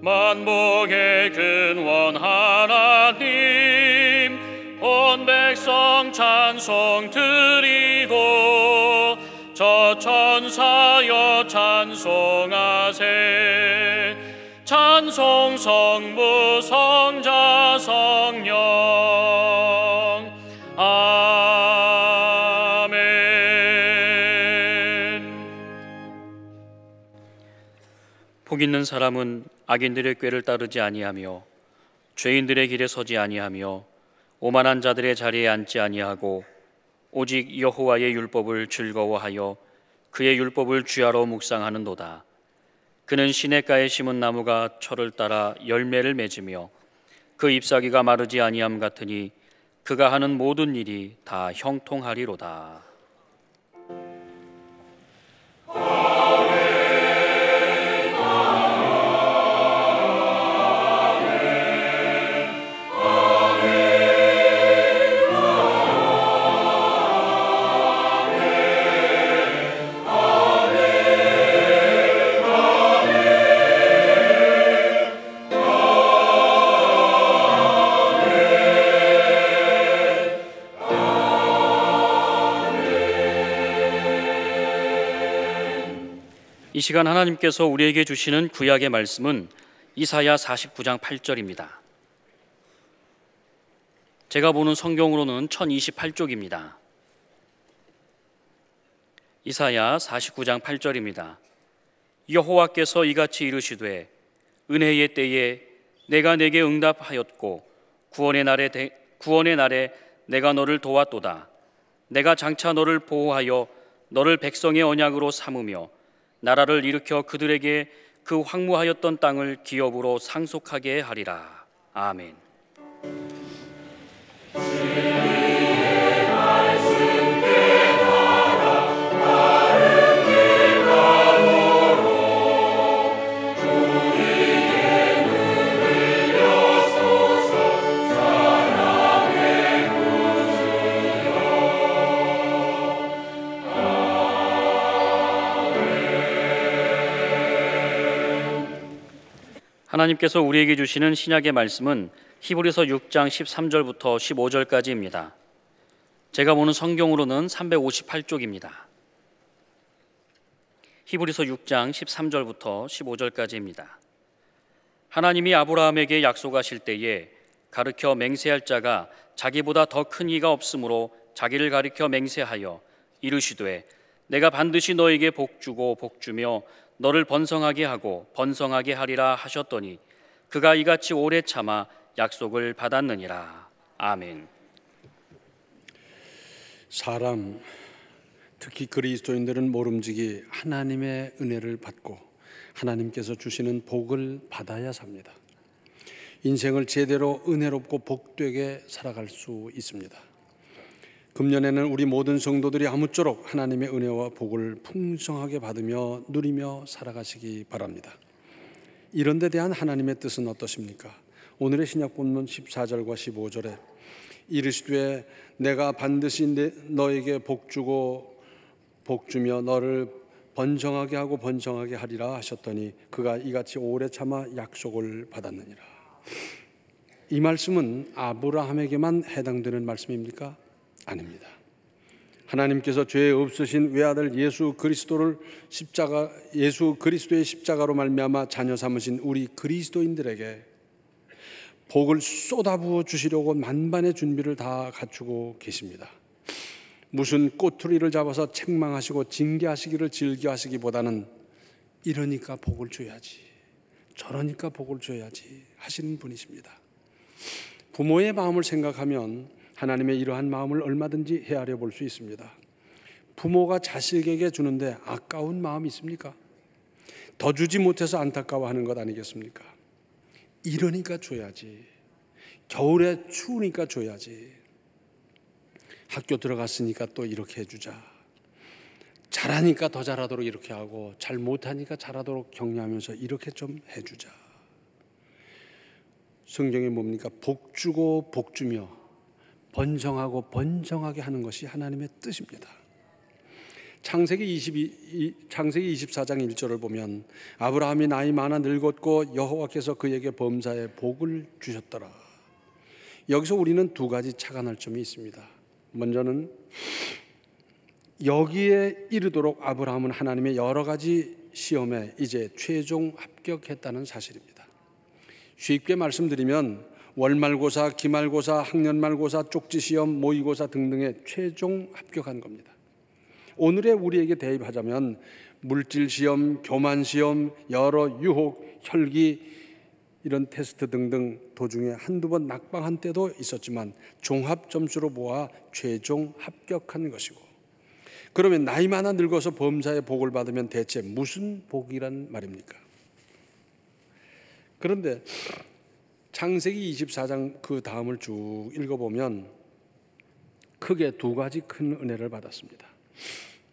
만복의 근원 하나님, 온 백성 찬송 드리고 저 천사여 찬송하세. 찬송 성부 성자 성령. 아멘. 복 있는 사람은 악인들의 꾀를 따르지 아니하며 죄인들의 길에 서지 아니하며 오만한 자들의 자리에 앉지 아니하고 오직 여호와의 율법을 즐거워하여 그의 율법을 주야로 묵상하는도다. 그는 시냇가에 심은 나무가 철을 따라 열매를 맺으며 그 잎사귀가 마르지 아니함 같으니 그가 하는 모든 일이 다 형통하리로다. 이 시간 하나님께서 우리에게 주시는 구약의 말씀은 이사야 49장 8절입니다. 제가 보는 성경으로는 1028쪽입니다. 이사야 49장 8절입니다. 여호와께서 이같이 이르시되 은혜의 때에 내가 내게 응답하였고 구원의 날에 내가 너를 도왔도다. 내가 장차 너를 보호하여 너를 백성의 언약으로 삼으며 나라를 일으켜 그들에게 그 황무하였던 땅을 기업으로 상속하게 하리라. 아멘. 하나님께서 우리에게 주시는 신약의 말씀은 히브리서 6장 13절부터 15절까지입니다. 제가 보는 성경으로는 358쪽입니다. 히브리서 6장 13절부터 15절까지입니다. 하나님이 아브라함에게 약속하실 때에 가르쳐 맹세할 자가 자기보다 더 큰 이가 없으므로 자기를 가리켜 맹세하여 이르시되 내가 반드시 너에게 복주고 복주며 너를 번성하게 하고 번성하게 하리라 하셨더니 그가 이같이 오래 참아 약속을 받았느니라. 아멘. 사람, 특히 그리스도인들은 모름지기 하나님의 은혜를 받고 하나님께서 주시는 복을 받아야 삽니다. 인생을 제대로 은혜롭고 복되게 살아갈 수 있습니다. 금년에는 우리 모든 성도들이 아무쪼록 하나님의 은혜와 복을 풍성하게 받으며 누리며 살아가시기 바랍니다. 이런 데 대한 하나님의 뜻은 어떠십니까? 오늘의 신약 본문 14절과 15절에 이르시되 내가 반드시 너에게 복주고 복주며 너를 번성하게 하고 번성하게 하리라 하셨더니 그가 이같이 오래 참아 약속을 받았느니라. 이 말씀은 아브라함에게만 해당되는 말씀입니까? 아닙니다. 하나님께서 죄 없으신 외아들 예수 그리스도의 십자가로 말미암아 자녀 삼으신 우리 그리스도인들에게 복을 쏟아부어 주시려고 만반의 준비를 다 갖추고 계십니다. 무슨 꼬투리를 잡아서 책망하시고 징계하시기를 즐겨하시기보다는 이러니까 복을 줘야지, 저러니까 복을 줘야지 하시는 분이십니다. 부모의 마음을 생각하면 하나님의 이러한 마음을 얼마든지 헤아려 볼 수 있습니다. 부모가 자식에게 주는데 아까운 마음이 있습니까? 더 주지 못해서 안타까워하는 것 아니겠습니까? 이러니까 줘야지, 겨울에 추우니까 줘야지, 학교 들어갔으니까 또 이렇게 해주자, 잘하니까 더 잘하도록 이렇게 하고 잘 못하니까 잘하도록 격려하면서 이렇게 좀 해주자. 성경에 뭡니까? 복주고 복주며 번성하고 번성하게 하는 것이 하나님의 뜻입니다. 창세기 24장 1절을 보면 아브라함이 나이 많아 늙었고 여호와께서 그에게 범사에 복을 주셨더라. 여기서 우리는 두 가지 착안할 점이 있습니다. 먼저는 여기에 이르도록 아브라함은 하나님의 여러 가지 시험에 이제 최종 합격했다는 사실입니다. 쉽게 말씀드리면 월말고사, 기말고사, 학년말고사, 쪽지시험, 모의고사 등등에 최종 합격한 겁니다. 오늘의 우리에게 대입하자면 물질시험, 교만시험, 여러 유혹, 혈기 이런 테스트 등등 도중에 한두 번 낙방한 때도 있었지만 종합 점수로 모아 최종 합격한 것이고, 그러면 나이 많아 늙어서 범사의 복을 받으면 대체 무슨 복이란 말입니까? 그런데 창세기 24장 그 다음을 쭉 읽어보면 크게 두 가지 큰 은혜를 받았습니다.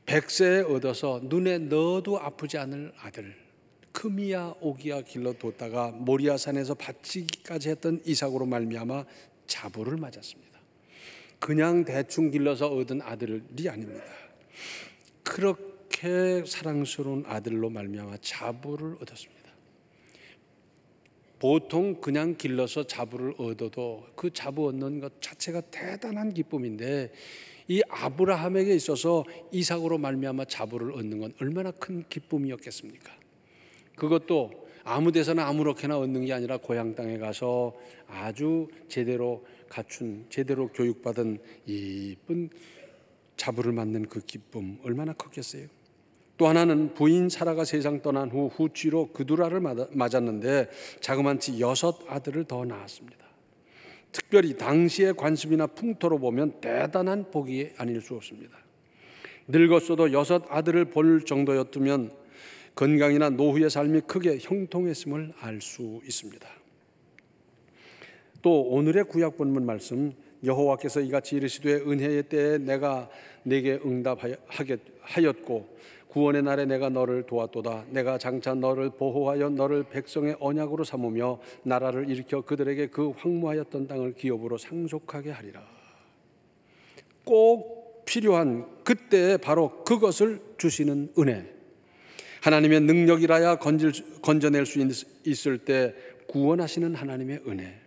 100세에 얻어서 눈에 넣어도 아프지 않을 아들 크미야 오기야 길러뒀다가 모리아산에서 바치기까지 했던 이삭으로 말미암아 자부를 맞았습니다. 그냥 대충 길러서 얻은 아들이 아닙니다. 그렇게 사랑스러운 아들로 말미암아 자부를 얻었습니다. 보통 그냥 길러서 자부를 얻어도 그 자부 얻는 것 자체가 대단한 기쁨인데 이 아브라함에게 있어서 이삭으로 말미암아 자부를 얻는 건 얼마나 큰 기쁨이었겠습니까? 그것도 아무 데서나 아무렇게나 얻는 게 아니라 고향 땅에 가서 아주 제대로 갖춘, 제대로 교육받은 이쁜 자부를 맞는 그 기쁨 얼마나 컸겠어요? 또 하나는 부인 사라가 세상 떠난 후 후치로 그두라를 맞았는데 자그만치 6 아들을 더 낳았습니다. 특별히 당시의 관습이나 풍토로 보면 대단한 복이 아닐 수 없습니다. 늙었어도 6 아들을 볼 정도였다면 건강이나 노후의 삶이 크게 형통했음을 알 수 있습니다. 또 오늘의 구약 본문 말씀, 여호와께서 이같이 이르시되 은혜의 때에 내가 네게 응답하였고 구원의 날에 내가 너를 도왔도다. 내가 장차 너를 보호하여 너를 백성의 언약으로 삼으며 나라를 일으켜 그들에게 그 황무하였던 땅을 기업으로 상속하게 하리라. 꼭 필요한 그때에 바로 그것을 주시는 은혜, 하나님의 능력이라야 건져낼 수 있을 때 구원하시는 하나님의 은혜,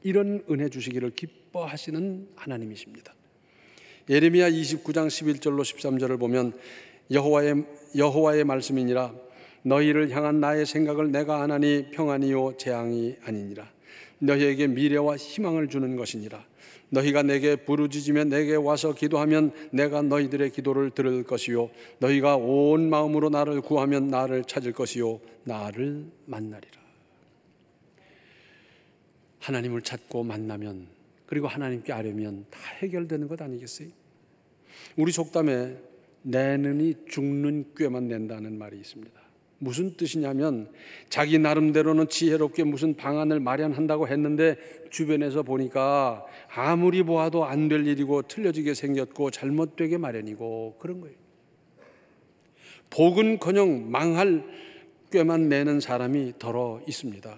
이런 은혜 주시기를 기뻐하시는 하나님이십니다. 예레미야 29장 11절로 13절을 보면 여호와의 말씀이니라. 너희를 향한 나의 생각을 내가 아나니 평안이요 재앙이 아니니라. 너희에게 미래와 희망을 주는 것이니라. 너희가 내게 부르짖으며 내게 와서 기도하면 내가 너희들의 기도를 들을 것이요 너희가 온 마음으로 나를 구하면 나를 찾을 것이요 나를 만나리라. 하나님을 찾고 만나면, 그리고 하나님께 아뢰면 다 해결되는 것 아니겠어요? 우리 속담에 내는이 죽는 꾀만 낸다는 말이 있습니다. 무슨 뜻이냐면 자기 나름대로는 지혜롭게 무슨 방안을 마련한다고 했는데 주변에서 보니까 아무리 보아도 안 될 일이고 틀려지게 생겼고 잘못되게 마련이고 그런 거예요. 복은커녕 망할 꾀만 내는 사람이 더러 있습니다.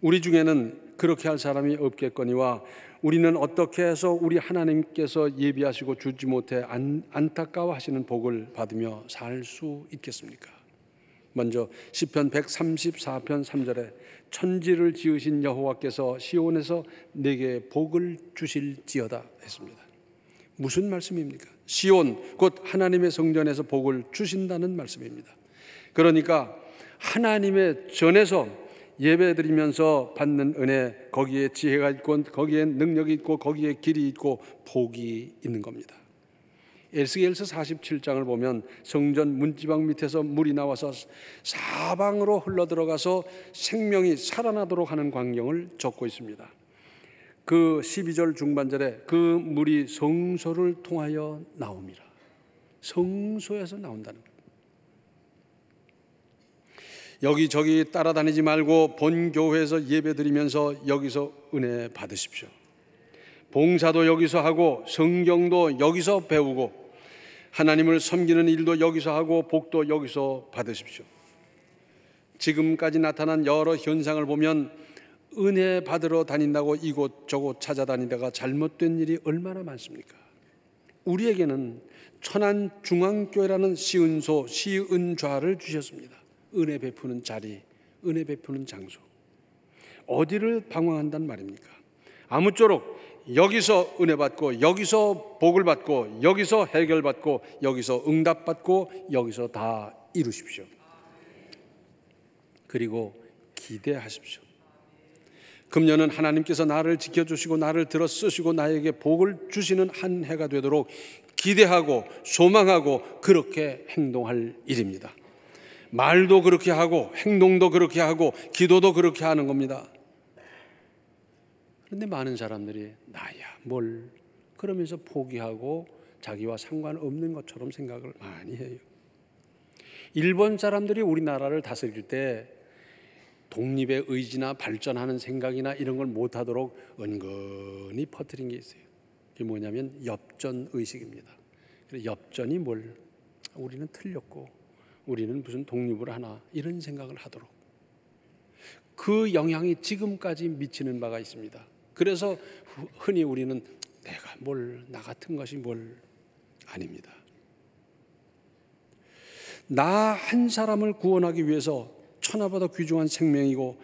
우리 중에는 그렇게 할 사람이 없겠거니와 우리는 어떻게 해서 우리 하나님께서 예비하시고 주지 못해 안타까워하시는 복을 받으며 살 수 있겠습니까? 먼저 시편 134편 3절에 천지를 지으신 여호와께서 시온에서 내게 복을 주실지어다 했습니다. 무슨 말씀입니까? 시온, 곧 하나님의 성전에서 복을 주신다는 말씀입니다. 그러니까 하나님의 전에서 예배드리면서 받는 은혜, 거기에 지혜가 있고 거기에 능력이 있고 거기에 길이 있고 복이 있는 겁니다. 에스겔서 47장을 보면 성전 문지방 밑에서 물이 나와서 사방으로 흘러들어가서 생명이 살아나도록 하는 광경을 적고 있습니다. 그 12절 중반절에 그 물이 성소를 통하여 나옵니다. 성소에서 나온다는 거예요. 여기저기 따라다니지 말고 본 교회에서 예배드리면서 여기서 은혜 받으십시오. 봉사도 여기서 하고 성경도 여기서 배우고 하나님을 섬기는 일도 여기서 하고 복도 여기서 받으십시오. 지금까지 나타난 여러 현상을 보면 은혜 받으러 다닌다고 이곳저곳 찾아다니다가 잘못된 일이 얼마나 많습니까? 우리에게는 천안중앙교회라는 시은좌를 주셨습니다. 은혜 베푸는 자리, 은혜 베푸는 장소. 어디를 방황한단 말입니까? 아무쪼록 여기서 은혜 받고, 여기서 복을 받고, 여기서 해결 받고, 여기서 응답 받고, 여기서 다 이루십시오. 그리고 기대하십시오. 금년은 하나님께서 나를 지켜주시고 나를 들어 쓰시고 나에게 복을 주시는 한 해가 되도록 기대하고 소망하고 그렇게 행동할 일입니다. 말도 그렇게 하고 행동도 그렇게 하고 기도도 그렇게 하는 겁니다. 그런데 많은 사람들이 나야 뭘 그러면서 포기하고 자기와 상관없는 것처럼 생각을 많이 해요. 일본 사람들이 우리나라를 다스릴 때 독립의 의지나 발전하는 생각이나 이런 걸 못하도록 은근히 퍼뜨린 게 있어요. 그게 뭐냐면 엽전 의식입니다. 엽전이 뭘, 우리는 틀렸고 우리는 무슨 독립을 하나 이런 생각을 하도록 그 영향이 지금까지 미치는 바가 있습니다. 그래서 흔히 우리는 내가 뭘, 나 같은 것이 뭘, 아닙니다. 나 한 사람을 구원하기 위해서 천하보다 귀중한 생명이고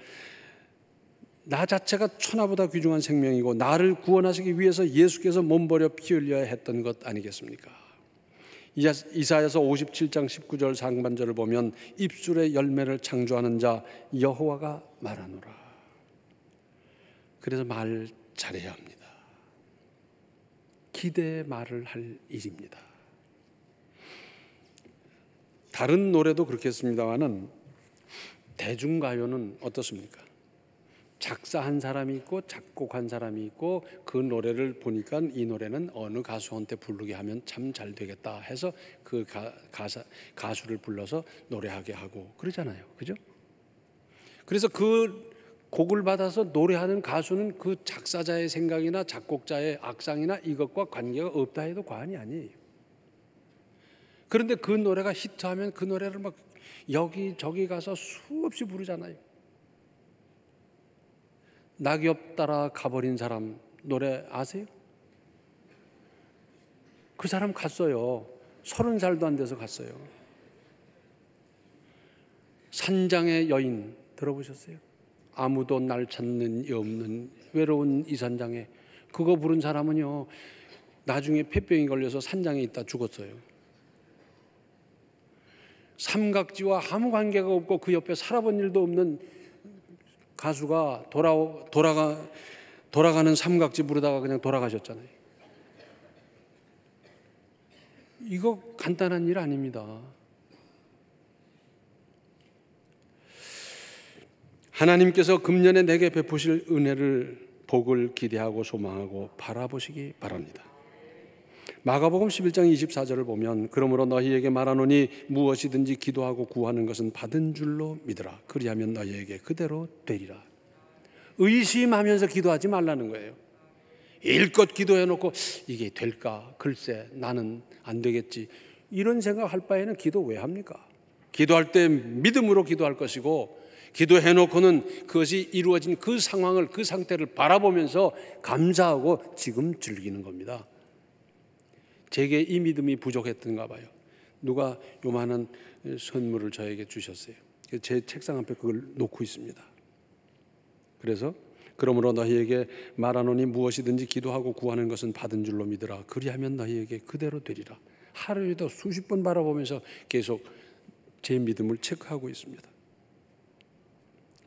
나 자체가 천하보다 귀중한 생명이고 나를 구원하시기 위해서 예수께서 몸버려 피 흘려야 했던 것 아니겠습니까? 이사야서 57장 19절 상반절을 보면 입술의 열매를 창조하는 자 여호와가 말하노라. 그래서 말 잘해야 합니다. 기대의 말을 할 일입니다. 다른 노래도 그렇겠습니다만은 대중가요는 어떻습니까? 작사한 사람이 있고 작곡한 사람이 있고 그 노래를 보니까 이 노래는 어느 가수한테 부르게 하면 참 잘 되겠다 해서 그 가수를 불러서 노래하게 하고 그러잖아요. 그죠? 그래서 그 곡을 받아서 노래하는 가수는 그 작사자의 생각이나 작곡자의 악상이나 이것과 관계가 없다 해도 과언이 아니에요. 그런데 그 노래가 히트하면 그 노래를 막 여기저기 가서 수없이 부르잖아요. 낙엽 따라 가버린 사람 노래 아세요? 그 사람 갔어요. 30살도 안 돼서 갔어요. 산장의 여인 들어보셨어요? 아무도 날 찾는 이 없는 외로운 이 산장에, 그거 부른 사람은요 나중에 폐병이 걸려서 산장에 있다 죽었어요. 삼각지와 아무 관계가 없고 그 옆에 살아본 일도 없는 가수가 돌아가는 삼각지 부르다가 그냥 돌아가셨잖아요. 이거 간단한 일 아닙니다. 하나님께서 금년에 내게 베푸실 은혜를, 복을 기대하고 소망하고 바라보시기 바랍니다. 마가복음 11장 24절을 보면 그러므로 너희에게 말하노니 무엇이든지 기도하고 구하는 것은 받은 줄로 믿으라. 그리하면 너희에게 그대로 되리라. 의심하면서 기도하지 말라는 거예요. 일껏 기도해놓고 이게 될까? 글쎄 나는 안 되겠지. 이런 생각할 바에는 기도 왜 합니까? 기도할 때 믿음으로 기도할 것이고 기도해놓고는 그것이 이루어진 그 상황을, 그 상태를 바라보면서 감사하고 지금 즐기는 겁니다. 제게 이 믿음이 부족했던가 봐요. 누가 요만한 선물을 저에게 주셨어요. 제 책상 앞에 그걸 놓고 있습니다. 그래서 그러므로 너희에게 말하노니 무엇이든지 기도하고 구하는 것은 받은 줄로 믿으라. 그리하면 너희에게 그대로 되리라. 하루에도 수십 번 바라보면서 계속 제 믿음을 체크하고 있습니다.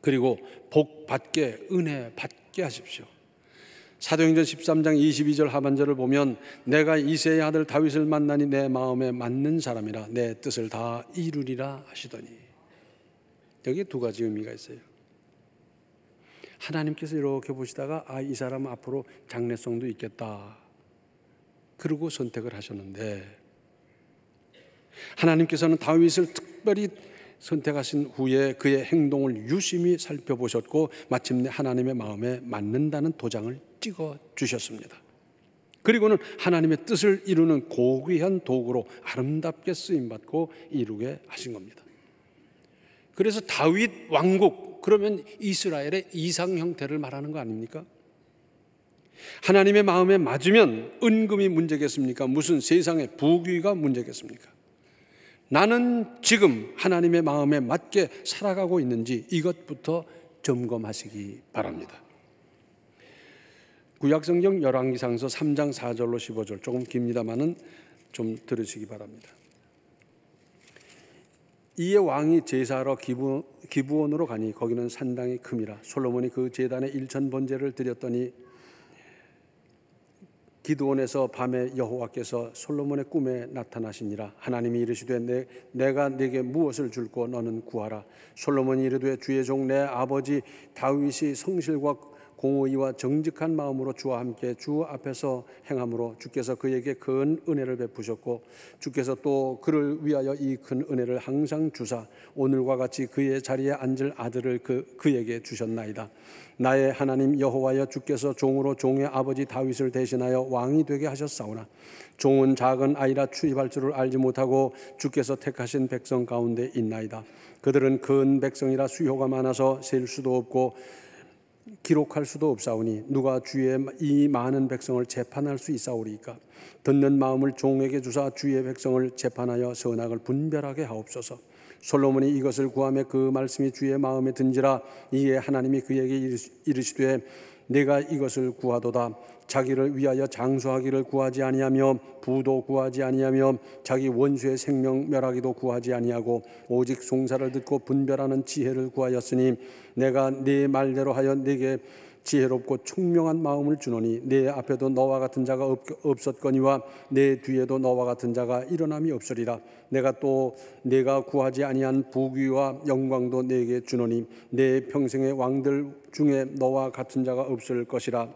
그리고 복 받게, 은혜 받게 하십시오. 사도행전 13장 22절 하반절을 보면 내가 이새의 아들 다윗을 만나니 내 마음에 맞는 사람이라 내 뜻을 다 이루리라 하시더니, 여기에 두 가지 의미가 있어요. 하나님께서 이렇게 보시다가 이 사람 앞으로 장래성도 있겠다 그러고 선택을 하셨는데, 하나님께서는 다윗을 특별히 선택하신 후에 그의 행동을 유심히 살펴보셨고 마침내 하나님의 마음에 맞는다는 도장을 찍어 주셨습니다. 그리고는 하나님의 뜻을 이루는 고귀한 도구로 아름답게 쓰임받고 이루게 하신 겁니다. 그래서 다윗 왕국, 그러면 이스라엘의 이상 형태를 말하는 거 아닙니까? 하나님의 마음에 맞으면 은금이 문제겠습니까? 무슨 세상의 부귀가 문제겠습니까? 나는 지금 하나님의 마음에 맞게 살아가고 있는지 이것부터 점검하시기 바랍니다. 구약성경 열왕기상서 3장 4절로 15절, 조금 깁니다마는 좀 들으시기 바랍니다. 이에 왕이 제사하러 기브온으로 가니 거기는 산당이 큼이라. 솔로몬이 그 제단에 일천 번제를 드렸더니 기드온에서 밤에 여호와께서 솔로몬의 꿈에 나타나시니라. 하나님이 이르시되 내가 네게 무엇을 줄고 너는 구하라. 솔로몬이 이르되 주의 종 내 아버지 다윗이 성실과 공의와 정직한 마음으로 주와 함께 주 앞에서 행함으로 주께서 그에게 큰 은혜를 베푸셨고 주께서 또 그를 위하여 이 큰 은혜를 항상 주사 오늘과 같이 그의 자리에 앉을 아들을 그에게 주셨나이다. 나의 하나님 여호와여 주께서 종으로 종의 아버지 다윗을 대신하여 왕이 되게 하셨사오나 종은 작은 아이라 출입할 줄을 알지 못하고 주께서 택하신 백성 가운데 있나이다. 그들은 큰 백성이라 수효가 많아서 셀 수도 없고 기록할 수도 없사오니 누가 주의 이 많은 백성을 재판할 수 있사오리이까. 듣는 마음을 종에게 주사 주의 백성을 재판하여 선악을 분별하게 하옵소서. 솔로몬이 이것을 구하며 그 말씀이 주의 마음에 든지라. 이에 하나님이 그에게 이르시되 내가 이것을 구하도다. 자기를 위하여 장수하기를 구하지 아니하며 부도 구하지 아니하며 자기 원수의 생명 멸하기도 구하지 아니하고 오직 송사를 듣고 분별하는 지혜를 구하였으니 내가 네 말대로 하여 네게 지혜롭고 총명한 마음을 주노니 내 앞에도 너와 같은 자가 없었거니와 내 뒤에도 너와 같은 자가 일어남이 없으리라. 내가 또 네가 구하지 아니한 부귀와 영광도 네게 주노니 내 평생의 왕들 중에 너와 같은 자가 없을 것이라.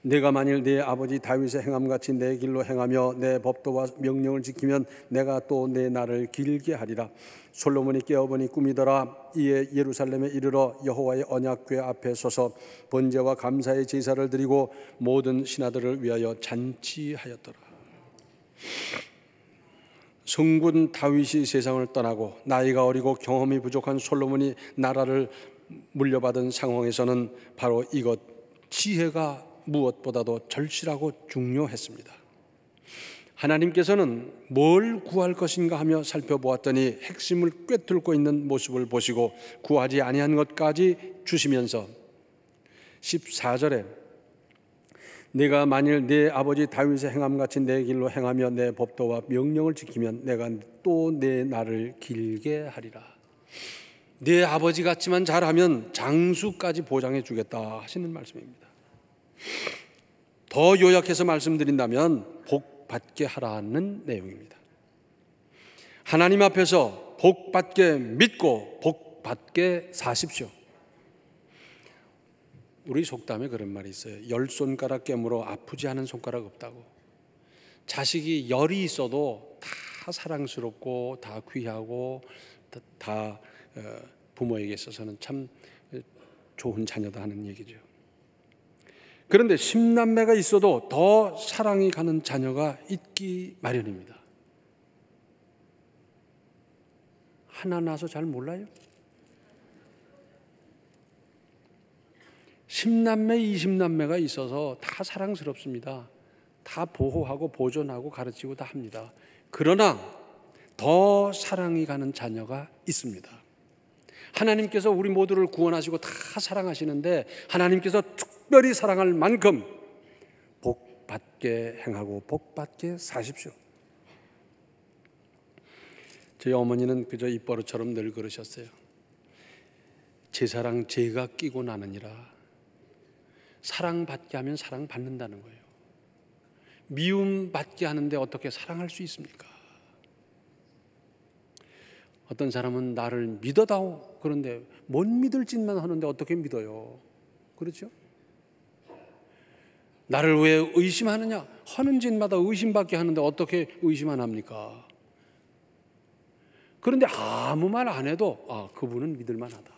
내가 만일 내 아버지 다윗의 행함같이 내 길로 행하며 내 법도와 명령을 지키면 내가 또 내 날을 길게 하리라. 솔로몬이 깨어보니 꿈이더라. 이에 예루살렘에 이르러 여호와의 언약궤 앞에 서서 번제와 감사의 제사를 드리고 모든 신하들을 위하여 잔치하였더라. 성군 다윗이 세상을 떠나고 나이가 어리고 경험이 부족한 솔로몬이 나라를 물려받은 상황에서는 바로 이것 지혜가 무엇보다도 절실하고 중요했습니다. 하나님께서는 뭘 구할 것인가 하며 살펴보았더니 핵심을 꿰뚫고 있는 모습을 보시고 구하지 아니한 것까지 주시면서 14절에 내가 만일 내 아버지 다윗의 행함같이 내 길로 행하며 내 법도와 명령을 지키면 내가 또 내 날을 길게 하리라. 내 아버지 같지만 잘하면 장수까지 보장해 주겠다 하시는 말씀입니다. 더 요약해서 말씀드린다면 복 받게 하라는 내용입니다. 하나님 앞에서 복 받게 믿고 복 받게 사십시오. 우리 속담에 그런 말이 있어요. 열 손가락 깨물어 아프지 않은 손가락 없다고. 자식이 열이 있어도 다 사랑스럽고 다 귀하고 다 부모에게 있어서는 참 좋은 자녀다 하는 얘기죠. 그런데 10남매가 있어도 더 사랑이 가는 자녀가 있기 마련입니다. 하나 낳아서 잘 몰라요? 10남매, 20남매가 있어서 다 사랑스럽습니다. 다 보호하고 보존하고 가르치고 다 합니다. 그러나 더 사랑이 가는 자녀가 있습니다. 하나님께서 우리 모두를 구원하시고 다 사랑하시는데 하나님께서 특별히 사랑할 만큼 복받게 행하고 복받게 사십시오. 저희 어머니는 그저 입버릇처럼 늘 그러셨어요. 제사랑 제가 끼고 나느니라. 사랑받게 하면 사랑받는다는 거예요. 미움받게 하는데 어떻게 사랑할 수 있습니까? 어떤 사람은 나를 믿어다오. 그런데 못 믿을 짓만 하는데 어떻게 믿어요? 그렇죠? 나를 왜 의심하느냐? 하는 짓마다 의심받게 하는데 어떻게 의심 안 합니까? 그런데 아무 말 안 해도 그분은 믿을만하다.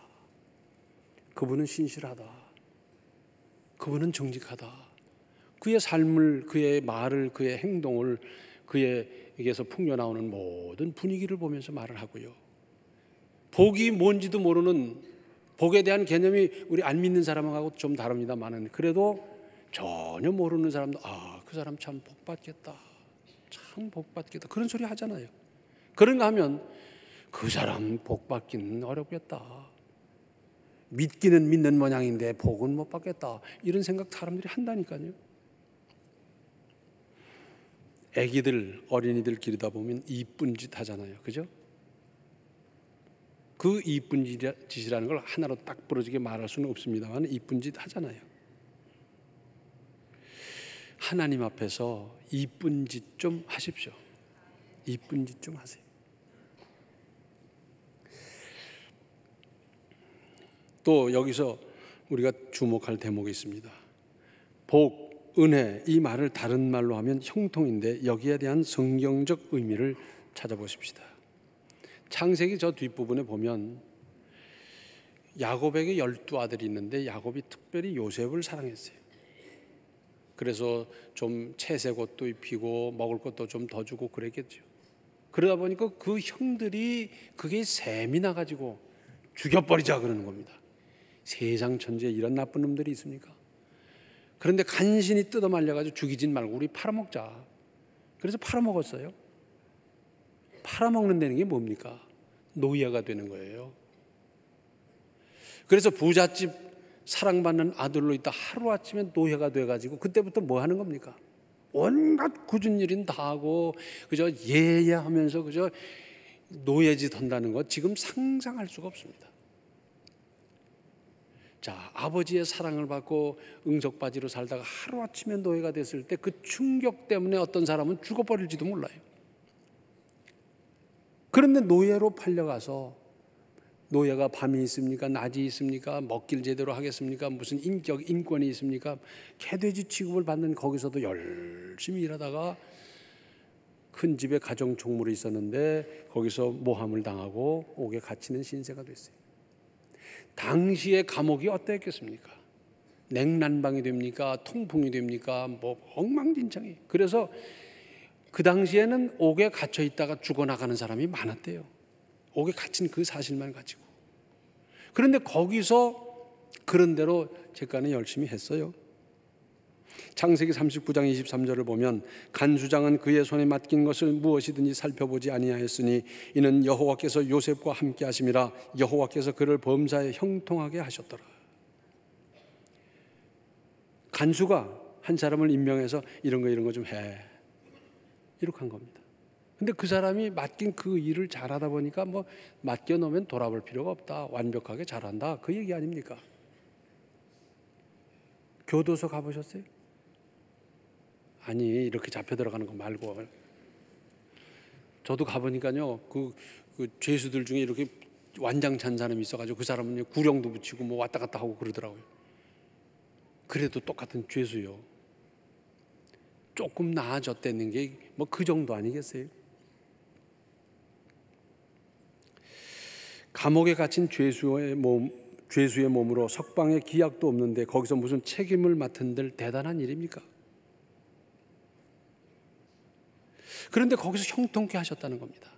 그분은 신실하다. 그분은 정직하다. 그의 삶을, 그의 말을, 그의 행동을, 그에게서 풍겨나오는 모든 분위기를 보면서 말을 하고요. 복이 뭔지도 모르는, 복에 대한 개념이 우리 안 믿는 사람하고 좀 다릅니다만은 그래도 전혀 모르는 사람도 그 사람 참 복받겠다, 참 복받겠다, 그런 소리 하잖아요. 그런가 하면 그 사람 복받기는 어렵겠다, 믿기는 믿는 모양인데 복은 못 받겠다, 이런 생각 사람들이 한다니까요. 애기들, 어린이들 기르다 보면 이쁜 짓 하잖아요. 그죠? 그 이쁜 짓이라는 걸 하나로 딱 부러지게 말할 수는 없습니다만 이쁜 짓 하잖아요. 하나님 앞에서 이쁜 짓 좀 하십시오. 이쁜 짓 좀 하세요. 또 여기서 우리가 주목할 대목이 있습니다. 복, 은혜, 이 말을 다른 말로 하면 형통인데 여기에 대한 성경적 의미를 찾아보십시다. 창세기 저 뒷부분에 보면 야곱에게 12아들이 있는데 야곱이 특별히 요셉을 사랑했어요. 그래서 좀 채색 옷도 입히고 먹을 것도 좀 더 주고 그랬겠죠. 그러다 보니까 그 형들이 그게 셈이 나가지고 죽여버리자 그러는 겁니다. 세상 천지에 이런 나쁜 놈들이 있습니까? 그런데 간신히 뜯어 말려가지고 죽이진 말고 우리 팔아먹자. 그래서 팔아먹었어요. 팔아먹는다는 게 뭡니까? 노예가 되는 거예요. 그래서 부잣집 사랑받는 아들로 있다 하루아침에 노예가 돼가지고 그때부터 뭐 하는 겁니까? 온갖 굳은 일은 다 하고 그저 예예하면서 그저 노예짓 한다는 거 지금 상상할 수가 없습니다. 자, 아버지의 사랑을 받고 응석바지로 살다가 하루아침에 노예가 됐을 때 그 충격 때문에 어떤 사람은 죽어버릴지도 몰라요. 그런데 노예로 팔려가서 노예가 밤이 있습니까? 낮이 있습니까? 먹길 제대로 하겠습니까? 무슨 인권이 있습니까? 개돼지 취급을 받는 거기서도 열심히 일하다가 큰 집에 가정 총무로 있었는데 거기서 모함을 당하고 옥에 갇히는 신세가 됐어요. 당시의 감옥이 어땠겠습니까? 냉난방이 됩니까? 통풍이 됩니까? 뭐 엉망진창이. 그래서 그 당시에는 옥에 갇혀 있다가 죽어나가는 사람이 많았대요. 옥에 갇힌 그 사실만 가지고. 그런데 거기서 그런 대로 제가는 열심히 했어요. 창세기 39장 23절을 보면 간수장은 그의 손에 맡긴 것을 무엇이든지 살펴보지 아니하였으니 이는 여호와께서 요셉과 함께 하심이라 여호와께서 그를 범사에 형통하게 하셨더라. 간수가 한 사람을 임명해서 이런 거 좀 해, 이렇게 한 겁니다. 근데 그 사람이 맡긴 그 일을 잘하다 보니까 뭐 맡겨놓으면 돌아볼 필요가 없다, 완벽하게 잘한다, 그 얘기 아닙니까? 교도소 가보셨어요? 아니, 이렇게 잡혀 들어가는 거 말고. 저도 가보니까요, 그 죄수들 중에 이렇게 완장찬 사람이 있어가지고 그 사람은 구령도 붙이고 뭐 왔다 갔다 하고 그러더라고요. 그래도 똑같은 죄수요. 조금 나아졌다는 게 뭐 그 정도 아니겠어요? 감옥에 갇힌 죄수의 몸으로 석방의 기약도 없는데 거기서 무슨 책임을 맡은들 대단한 일입니까? 그런데 거기서 형통케 하셨다는 겁니다.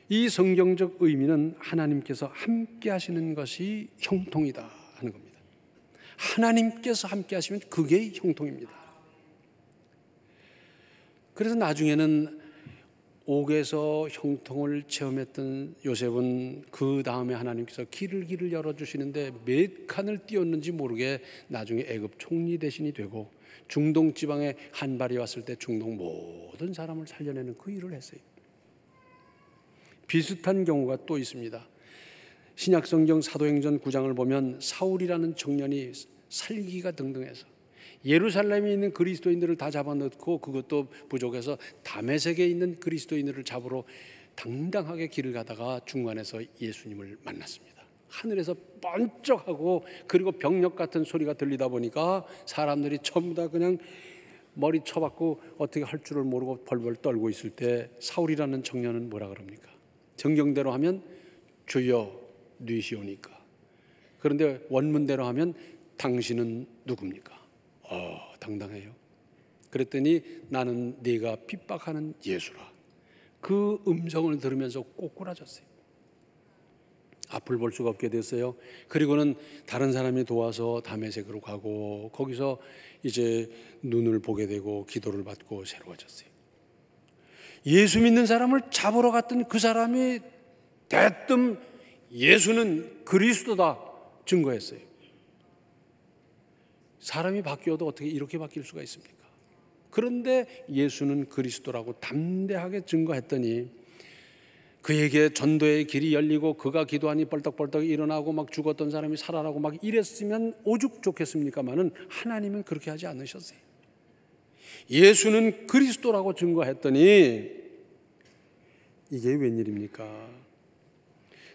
이 성경적 의미는 하나님께서 함께 하시는 것이 형통이다 하는 겁니다. 하나님께서 함께 하시면 그게 형통입니다. 그래서 나중에는 옥에서 형통을 체험했던 요셉은 그 다음에 하나님께서 길을 열어주시는데 몇 칸을 띄웠는지 모르게 나중에 애굽 총리 대신이 되고 중동 지방에 한발이 왔을 때 중동 모든 사람을 살려내는 그 일을 했어요. 비슷한 경우가 또 있습니다. 신약성경 사도행전 9장을 보면 사울이라는 청년이 살기가 등등해서 예루살렘에 있는 그리스도인들을 다 잡아넣고 그것도 부족해서 다메섹에 있는 그리스도인들을 잡으러 당당하게 길을 가다가 중간에서 예수님을 만났습니다. 하늘에서 번쩍하고 그리고 병력 같은 소리가 들리다 보니까 사람들이 전부 다 그냥 머리 쳐박고 어떻게 할 줄을 모르고 벌벌 떨고 있을 때 사울이라는 청년은 뭐라 그럽니까? 정경대로 하면 주여 뉘시오니까. 그런데 원문대로 하면 당신은 누굽니까? 당당해요. 그랬더니 나는 네가 핍박하는 예수라. 그 음성을 들으면서 꼬꾸라졌어요. 앞을 볼 수가 없게 됐어요. 그리고는 다른 사람이 도와서 다메섹으로 가고 거기서 이제 눈을 보게 되고 기도를 받고 새로워졌어요. 예수 믿는 사람을 잡으러 갔던 그 사람이 대뜸 예수는 그리스도다 증거했어요. 사람이 바뀌어도 어떻게 이렇게 바뀔 수가 있습니까? 그런데 예수는 그리스도라고 담대하게 증거했더니 그에게 전도의 길이 열리고 그가 기도하니 벌떡벌떡 일어나고 막 죽었던 사람이 살아나고 막 이랬으면 오죽 좋겠습니까마는 하나님은 그렇게 하지 않으셨어요. 예수는 그리스도라고 증거했더니 이게 웬일입니까?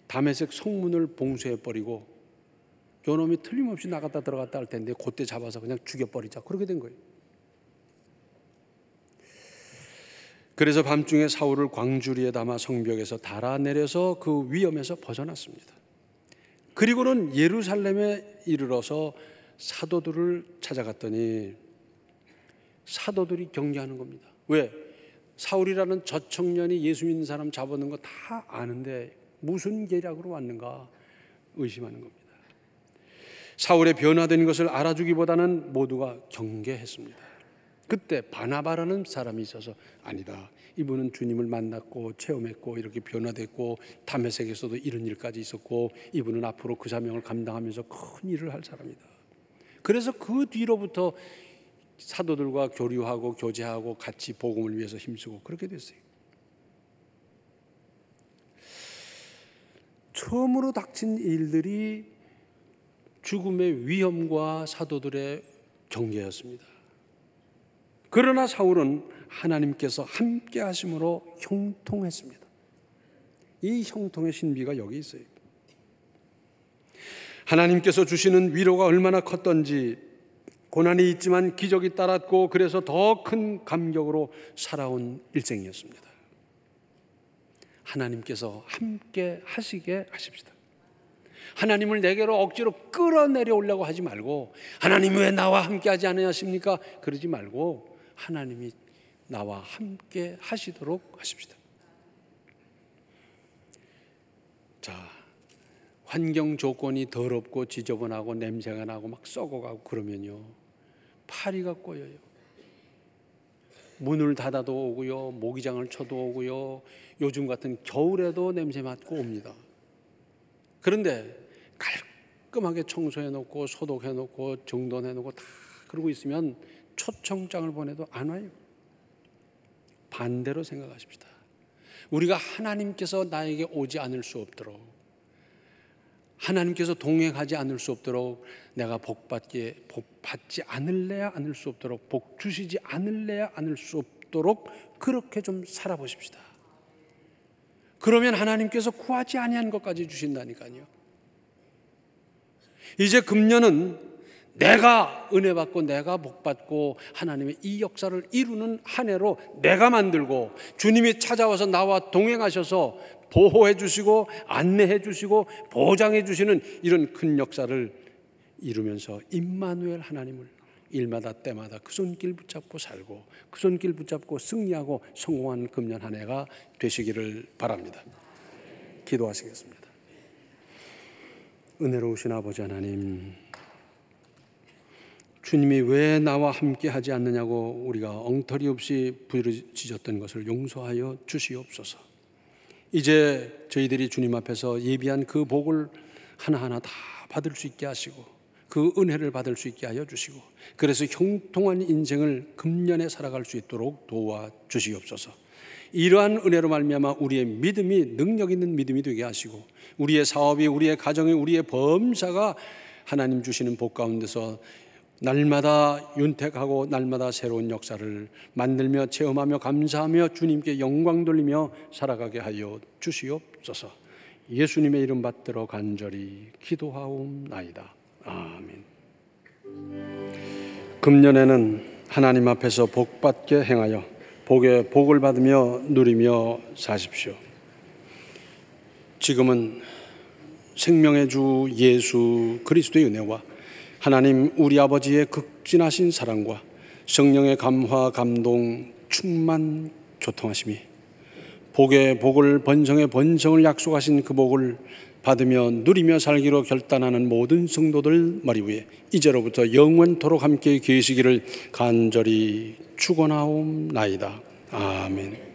다메섹 성문을 봉쇄해버리고 요놈이 틀림없이 나갔다 들어갔다 할 텐데 그때 잡아서 그냥 죽여버리자 그렇게 된 거예요. 그래서 밤중에 사울을 광주리에 담아 성벽에서 달아내려서 그 위험에서 벗어났습니다. 그리고는 예루살렘에 이르러서 사도들을 찾아갔더니 사도들이 경계하는 겁니다. 왜? 사울이라는 저 청년이 예수 믿는 사람 잡아놓은 거 다 아는데 무슨 계략으로 왔는가 의심하는 겁니다. 사울의 변화된 것을 알아주기보다는 모두가 경계했습니다. 그때 바나바라는 사람이 있어서 아니다. 이분은 주님을 만났고 체험했고 이렇게 변화됐고 다메섹에서도 이런 일까지 있었고 이분은 앞으로 그 사명을 감당하면서 큰 일을 할 사람이다. 그래서 그 뒤로부터 사도들과 교류하고 교제하고 같이 복음을 위해서 힘쓰고 그렇게 됐어요. 처음으로 닥친 일들이 죽음의 위험과 사도들의 경계였습니다. 그러나 사울은 하나님께서 함께 하심으로 형통했습니다. 이 형통의 신비가 여기 있어요. 하나님께서 주시는 위로가 얼마나 컸던지 고난이 있지만 기적이 따랐고 그래서 더 큰 감격으로 살아온 일생이었습니다. 하나님께서 함께 하시게 하십시다. 하나님을 내게로 억지로 끌어내려오려고 하지 말고 하나님 왜 나와 함께 하지 않으십니까? 그러지 말고 하나님이 나와 함께 하시도록 하십시다. 자, 환경 조건이 더럽고 지저분하고 냄새가 나고 막 썩어가고 그러면요 파리가 꼬여요. 문을 닫아도 오고요, 모기장을 쳐도 오고요, 요즘 같은 겨울에도 냄새 맡고 옵니다. 그런데 깔끔하게 청소해놓고 소독해놓고 정돈해놓고 다 그러고 있으면 초청장을 보내도 안 와요. 반대로 생각하십시다. 우리가 하나님께서 나에게 오지 않을 수 없도록, 하나님께서 동행하지 않을 수 없도록, 내가 복 받지 않을래야 않을 수 없도록, 복 주시지 않을래야 않을 수 없도록 그렇게 좀 살아보십시다. 그러면 하나님께서 구하지 아니한 것까지 주신다니까요. 이제 금년은 내가 은혜 받고 내가 복 받고 하나님의 이 역사를 이루는 한 해로 내가 만들고 주님이 찾아와서 나와 동행하셔서 보호해 주시고 안내해 주시고 보장해 주시는 이런 큰 역사를 이루면서 임마누엘 하나님을 일마다 때마다 그 손길 붙잡고 살고 그 손길 붙잡고 승리하고 성공한 금년 한 해가 되시기를 바랍니다. 기도하시겠습니다. 은혜로우신 아버지 하나님, 주님이 왜 나와 함께 하지 않느냐고 우리가 엉터리 없이 부르짖었던 것을 용서하여 주시옵소서. 이제 저희들이 주님 앞에서 예비한 그 복을 하나하나 다 받을 수 있게 하시고 그 은혜를 받을 수 있게 하여 주시고 그래서 형통한 인생을 금년에 살아갈 수 있도록 도와주시옵소서. 이러한 은혜로 말미암아 우리의 믿음이 능력 있는 믿음이 되게 하시고 우리의 사업이, 우리의 가정이, 우리의 범사가 하나님 주시는 복 가운데서 날마다 윤택하고 날마다 새로운 역사를 만들며 체험하며 감사하며 주님께 영광 돌리며 살아가게 하여 주시옵소서. 예수님의 이름 받들어 간절히 기도하옵나이다. 아멘. 금년에는 하나님 앞에서 복받게 행하여 복에 복을 받으며 누리며 사십시오. 지금은 생명의 주 예수 그리스도의 은혜와 하나님 우리 아버지의 극진하신 사랑과 성령의 감화 감동 충만 교통하심이 복의 복을 번성의 번성을 약속하신 그 복을 받으며 누리며 살기로 결단하는 모든 성도들 머리 위에 이제로부터 영원토록 함께 계시기를 간절히 축원하옵나이다. 아멘.